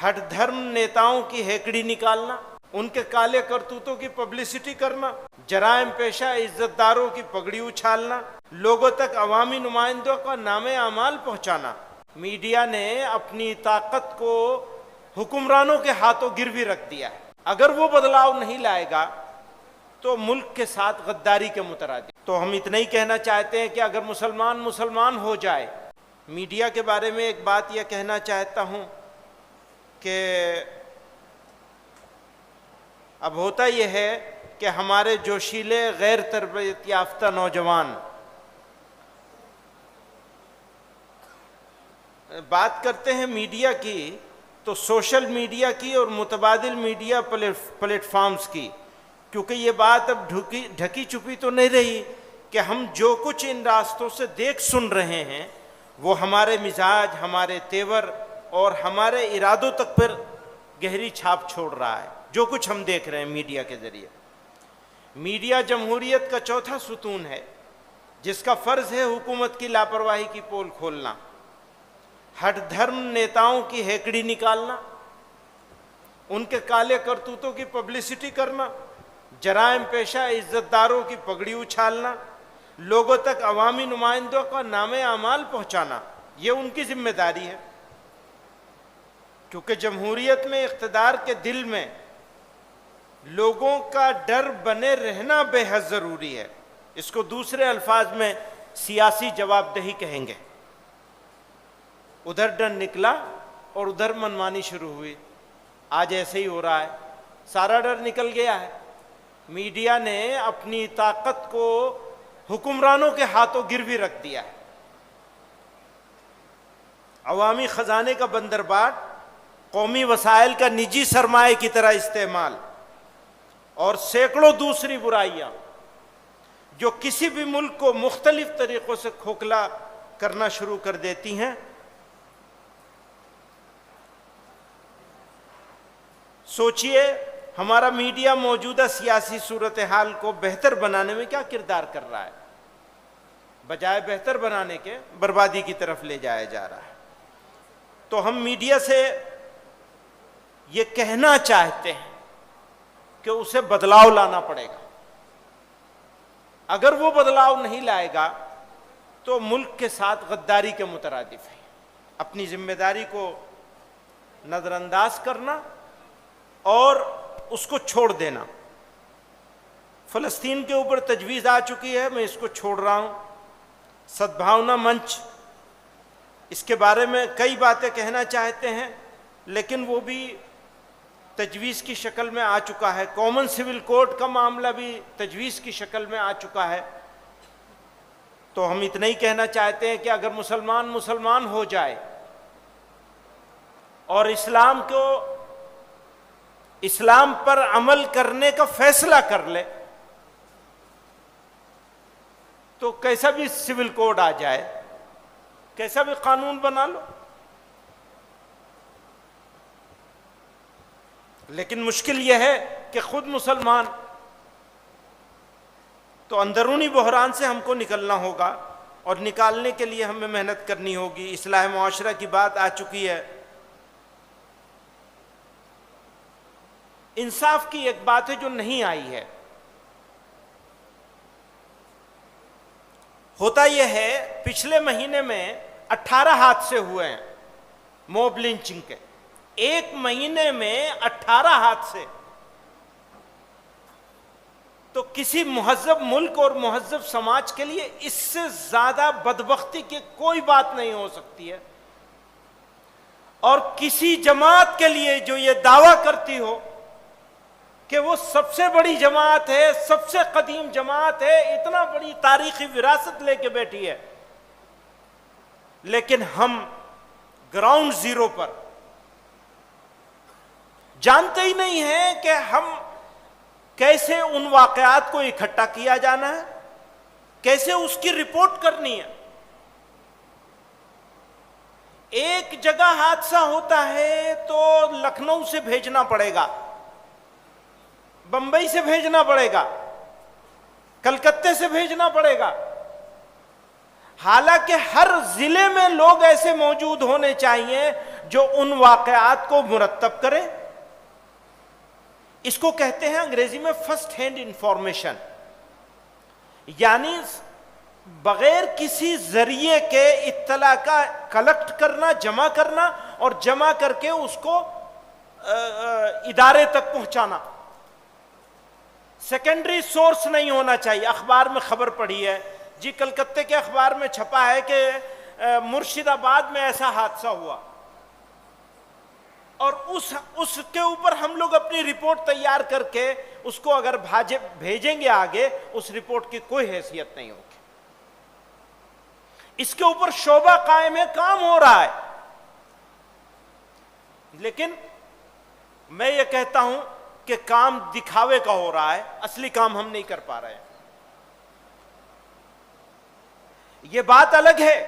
ہٹ دھرم نیتاؤں کی ہیکڑی نکالنا، ان کے کالے کرتوتوں کی پبلسٹی کرنا، جرائم پیشہ عزت داروں کی پگڑی اچھالنا، لوگوں تک عوامی نمائندوں کا نام اعمال پہنچانا۔ میڈیا نے اپنی طاقت کو حکمرانوں کے ہاتھوں گروی رکھ دیا ہے۔ اگر وہ بدلاؤ نہیں لائے گا تو ملک کے ساتھ غداری کے مترادف۔ تو ہم اتنا ہی کہنا چاہتے ہیں کہ اگر مسلمان ہو جائے۔ میڈیا کے بارے میں ایک بات یہ کہنا چاہتا ہوں کہ اب ہوتا یہ ہے کہ ہمارے جوشیلے غیر تربیت یافتہ نوجوان بات کرتے ہیں میڈیا کی تو سوشل میڈیا کی اور متبادل میڈیا پلیٹ فارمز کی، کیونکہ یہ بات اب ڈھکی چھپی تو نہیں رہی کہ ہم جو کچھ ان راستوں سے دیکھ سن رہے ہیں وہ ہمارے مزاج، ہمارے تیور اور ہمارے ارادوں تک پر گہری چھاپ چھوڑ رہا ہے۔ جو کچھ ہم دیکھ رہے ہیں میڈیا کے ذریعے۔ میڈیا جمہوریت کا چوتھا ستون ہے جس کا فرض ہے حکومت کی لاپرواہی کی پول کھولنا، ہٹ دھرم نیتاؤں کی ہیکڑی نکالنا، ان کے کالے کرتوتوں کی پبلسٹی کرنا، جرائم پیشہ عزت داروں کی پگڑی اچھالنا، لوگوں تک عوامی نمائندوں کا نام اعمال پہنچانا۔ یہ ان کی ذمہ داری ہے، کیونکہ جمہوریت میں اقتدار کے دل میں لوگوں کا ڈر بنے رہنا بے حد ضروری ہے۔ اس کو دوسرے الفاظ میں سیاسی جواب دہی کہیں گے۔ ادھر ڈر نکلا اور ادھر منمانی شروع ہوئی۔ آج ایسے ہی ہو رہا ہے، سارا ڈر نکل گیا ہے۔ میڈیا نے اپنی طاقت کو حکمرانوں کے ہاتھوں گروی رکھ دیا ہے۔ عوامی خزانے کا بندرباٹ، قومی وسائل کا نجی سرمایہ کی طرح استعمال اور سینکڑوں دوسری برائیاں جو کسی بھی ملک کو مختلف طریقوں سے کھوکھلا کرنا شروع کر دیتی ہیں۔ سوچئے ہمارا میڈیا موجودہ سیاسی صورتحال کو بہتر بنانے میں کیا کردار کر رہا ہے؟ بجائے بہتر بنانے کے بربادی کی طرف لے جایا جا رہا ہے۔ تو ہم میڈیا سے یہ کہنا چاہتے ہیں کہ اسے بدلاؤ لانا پڑے گا۔ اگر وہ بدلاؤ نہیں لائے گا تو ملک کے ساتھ غداری کے مترادف ہے۔ اپنی ذمہ داری کو نظر انداز کرنا اور اس کو چھوڑ دینا۔ فلسطین کے اوپر تجویز آ چکی ہے، میں اس کو چھوڑ رہا ہوں۔ سدبھاونا منچ، اس کے بارے میں کئی باتیں کہنا چاہتے ہیں لیکن وہ بھی تجویز کی شکل میں آ چکا ہے۔ کامن سول کوڈ کا معاملہ بھی تجویز کی شکل میں آ چکا ہے۔ تو ہم اتنا ہی کہنا چاہتے ہیں کہ اگر مسلمان ہو جائے اور اسلام پر عمل کرنے کا فیصلہ کر لے تو کیسا بھی سول کوڈ آ جائے، کیسا بھی قانون بنا لو، لیکن مشکل یہ ہے کہ خود مسلمان تو اندرونی بحران سے ہم کو نکلنا ہوگا اور نکالنے کے لیے ہمیں محنت کرنی ہوگی۔ اصلاح معاشرہ کی بات آ چکی ہے۔ انصاف کی ایک بات ہے جو نہیں آئی ہے۔ ہوتا یہ ہے پچھلے مہینے میں 18 حادثے ہوئے ہیں موب لنچنگ کے، ایک مہینے میں 18 حادثے۔ تو کسی مہذب ملک اور مہذب سماج کے لیے اس سے زیادہ بدبختی کی کوئی بات نہیں ہو سکتی ہے۔ اور کسی جماعت کے لیے جو یہ دعویٰ کرتی ہو کہ وہ سب سے بڑی جماعت ہے، سب سے قدیم جماعت ہے، اتنا بڑی تاریخی وراثت لے کے بیٹھی ہے، لیکن ہم گراؤنڈ زیرو پر جانتے ہی نہیں ہیں کہ ہم کیسے ان واقعات کو اکٹھا کیا جانا ہے، کیسے اس کی رپورٹ کرنی ہے۔ ایک جگہ حادثہ ہوتا ہے تو لکھنؤ سے بھیجنا پڑے گا، بمبئی سے بھیجنا پڑے گا، کلکتے سے بھیجنا پڑے گا۔ حالانکہ ہر ضلع میں لوگ ایسے موجود ہونے چاہیے جو ان واقعات کو مرتب کرے. اس کو کہتے ہیں انگریزی میں فرسٹ ہینڈ انفارمیشن، یعنی بغیر کسی ذریعے کے اطلاع کا کلیکٹ کرنا، جمع کرنا، اور جمع کر کے اس کو ادارے تک پہنچانا. سیکنڈری سورس نہیں ہونا چاہیے. اخبار میں خبر پڑھی ہے جی، کلکتے کے اخبار میں چھپا ہے کہ مرشد آباد میں ایسا حادثہ ہوا، اور اس کے اوپر ہم لوگ اپنی رپورٹ تیار کر کے اس کو اگر بھیجیں گے آگے، اس رپورٹ کی کوئی حیثیت نہیں ہوگی. اس کے اوپر شعبہ قائم ہے، کام ہو رہا ہے. لیکن میں یہ کہتا ہوں کہ کام دکھاوے کا ہو رہا ہے، اصلی کام ہم نہیں کر پا رہے ہیں. یہ بات الگ ہے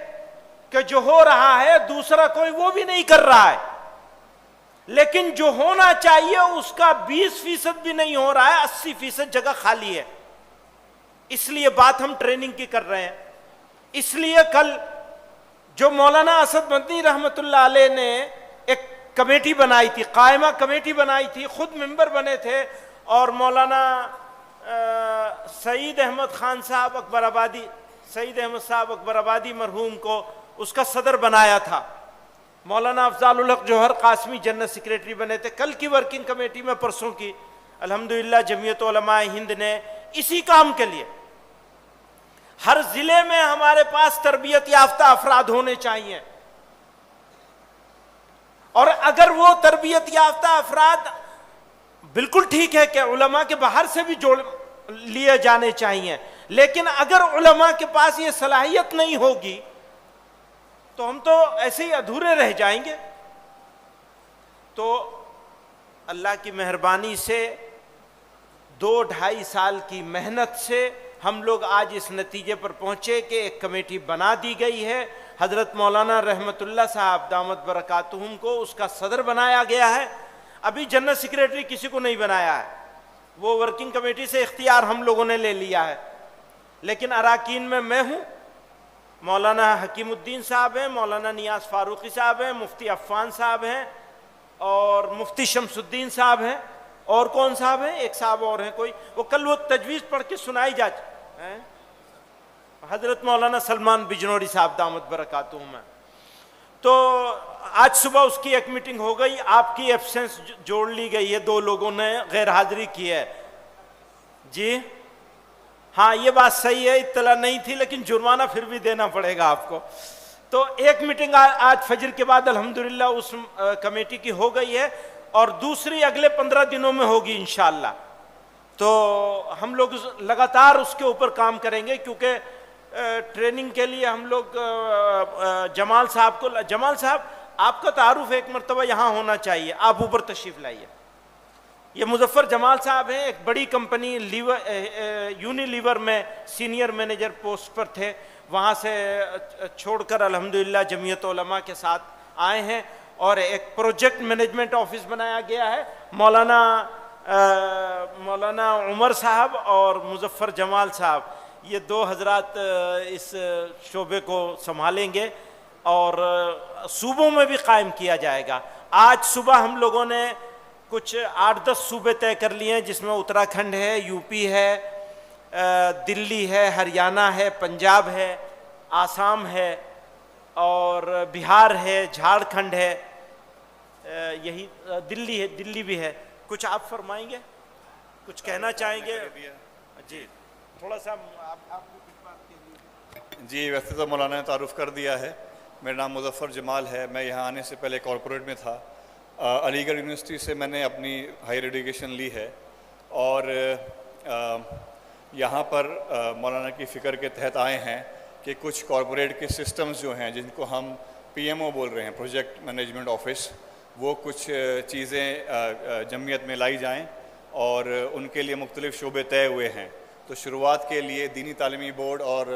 کہ جو ہو رہا ہے دوسرا کوئی وہ بھی نہیں کر رہا ہے، لیکن جو ہونا چاہیے اس کا 20% بھی نہیں ہو رہا ہے، 80% جگہ خالی ہے. اس لیے بات ہم ٹریننگ کی کر رہے ہیں. اس لیے کل جو مولانا اسد مدنی رحمت اللہ علیہ نے ایک کمیٹی بنائی تھی، قائمہ کمیٹی بنائی تھی، خود ممبر بنے تھے، اور مولانا سعید احمد خان صاحب اکبر آبادی، سعید احمد صاحب اکبر آبادی مرحوم کو اس کا صدر بنایا تھا. مولانا افضال الحق جوہر قاسمی جنرل سیکریٹری بنے تھے. کل کی ورکنگ کمیٹی میں پرسوں کی الحمدللہ جمعیت علماء ہند نے اسی کام کے لیے، ہر ضلع میں ہمارے پاس تربیت یافتہ افراد ہونے چاہیے، اور اگر وہ تربیت یافتہ افراد، بالکل ٹھیک ہے کہ علماء کے باہر سے بھی جوڑ لیے جانے چاہیے، لیکن اگر علماء کے پاس یہ صلاحیت نہیں ہوگی تو ہم تو ایسے ہی ادھورے رہ جائیں گے. تو اللہ کی مہربانی سے 2-2.5 سال کی محنت سے ہم لوگ آج اس نتیجے پر پہنچے کہ ایک کمیٹی بنا دی گئی ہے. حضرت مولانا رحمت اللہ صاحب دامت برکاتہم کو اس کا صدر بنایا گیا ہے. ابھی جنرل سیکریٹری کسی کو نہیں بنایا ہے، وہ ورکنگ کمیٹی سے اختیار ہم لوگوں نے لے لیا ہے. لیکن اراکین میں ہوں، مولانا حکیم الدین صاحب ہیں، مولانا نیاز فاروقی صاحب ہیں، مفتی عفان صاحب ہیں، اور مفتی شمس الدین صاحب ہیں، اور کون صاحب ہیں؟ ایک صاحب اور ہیں کوئی، وہ کل وہ تجویز پڑھ کے سنائی جا حضرت مولانا سلمان بجنوری صاحب دامت برکاتہم ہیں. تو آج صبح اس کی ایک میٹنگ ہو گئی، آپ کی ایبسنس جوڑ لی گئی ہے، 2 لوگوں نے غیر حاضری کی ہے. جی ہاں یہ بات صحیح ہے، اطلاع نہیں تھی، لیکن جرمانہ پھر بھی دینا پڑے گا آپ کو. تو ایک میٹنگ آج فجر کے بعد الحمدللہ اس کمیٹی کی ہو گئی ہے، اور دوسری اگلے 15 دنوں میں ہوگی انشاءاللہ. تو ہم لوگ لگاتار اس کے اوپر کام کریں گے، کیونکہ ٹریننگ کے لیے ہم لوگ جمال صاحب کو، جمال صاحب آپ کا تعارف ایک مرتبہ یہاں ہونا چاہیے، آپ اوپر تشریف لائیے. یہ مظفر جمال صاحب ہیں، ایک بڑی کمپنی یونیلیور میں سینئر مینیجر پوسٹ پر تھے، وہاں سے چھوڑ کر الحمدللہ جمعیت علماء کے ساتھ آئے ہیں، اور ایک پروجیکٹ مینجمنٹ آفس بنایا گیا ہے. مولانا عمر صاحب اور مظفر جمال صاحب، یہ 2 حضرات اس شعبے کو سنبھالیں گے، اور صوبوں میں بھی قائم کیا جائے گا. آج صبح ہم لوگوں نے کچھ 8-10 صوبے طے کر لیے ہیں، جس میں اتراکھنڈ ہے، یو پی ہے، دلی ہے، ہریانہ ہے، پنجاب ہے، آسام ہے، اور بہار ہے، جھارکھنڈ ہے، یہی دلی ہے، دلی بھی ہے. کچھ آپ فرمائیں گے، کچھ کہنا چاہیں گے؟ جی تھوڑا سا آپ کو کچھ بات کہیے. جی ویسے تو مولانا نے تعارف کر دیا ہے. میرا نام مظفر جمال ہے. میں یہاں آنے سے پہلے کارپوریٹ میں تھا. علی گڑھ یونیورسٹی سے میں نے اپنی ہائر ایڈوکیشن لی ہے، اور یہاں پر مولانا کی فکر کے تحت آئے ہیں کہ کچھ کارپوریٹ کے سسٹمز جو ہیں، جن کو ہم PMO بول رہے ہیں، پروجیکٹ مینجمنٹ آفس، وہ کچھ چیزیں جمعیت میں لائی جائیں، اور ان کے لیے مختلف شعبے طے ہوئے ہیں. تو شروعات کے لیے دینی تعلیمی بورڈ اور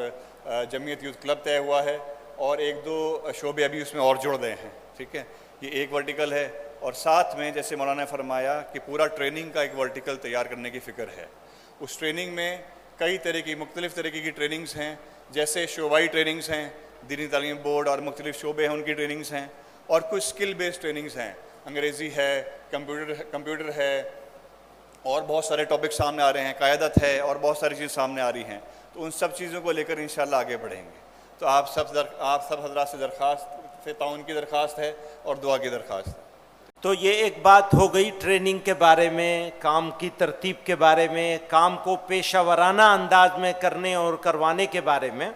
جمعیت یوتھ کلب طے ہوا ہے، اور 1-2 شعبے ابھی اس میں اور جڑ گئے ہیں. ٹھیک ہے، یہ ایک ورٹیکل ہے. اور ساتھ میں جیسے مولانا نے فرمایا کہ پورا ٹریننگ کا ایک ورٹیکل تیار کرنے کی فکر ہے. اس ٹریننگ میں کئی طرح کی مختلف طریقے کی ٹریننگز ہیں، جیسے شعبائی ٹریننگز ہیں، دینی تعلیم بورڈ اور مختلف شعبے ہیں ان کی ٹریننگز ہیں، اور کچھ اسکل بیسڈ ٹریننگز ہیں، انگریزی ہے، کمپیوٹر ہے، اور بہت سارے ٹاپک سامنے آ رہے ہیں، قیادت ہے، اور بہت ساری چیزیں سامنے آ رہی ہیں. تو ان سب چیزوں کو لے کر انشاءاللہ آگے بڑھیں گے. تو آپ سب حضرات سے درخواست، سے تعاون کی درخواست ہے اور دعا کی درخواست ہے. تو یہ ایک بات ہو گئی ٹریننگ کے بارے میں، کام کی ترتیب کے بارے میں، کام کو پیشہ ورانہ انداز میں کرنے اور کروانے کے بارے میں.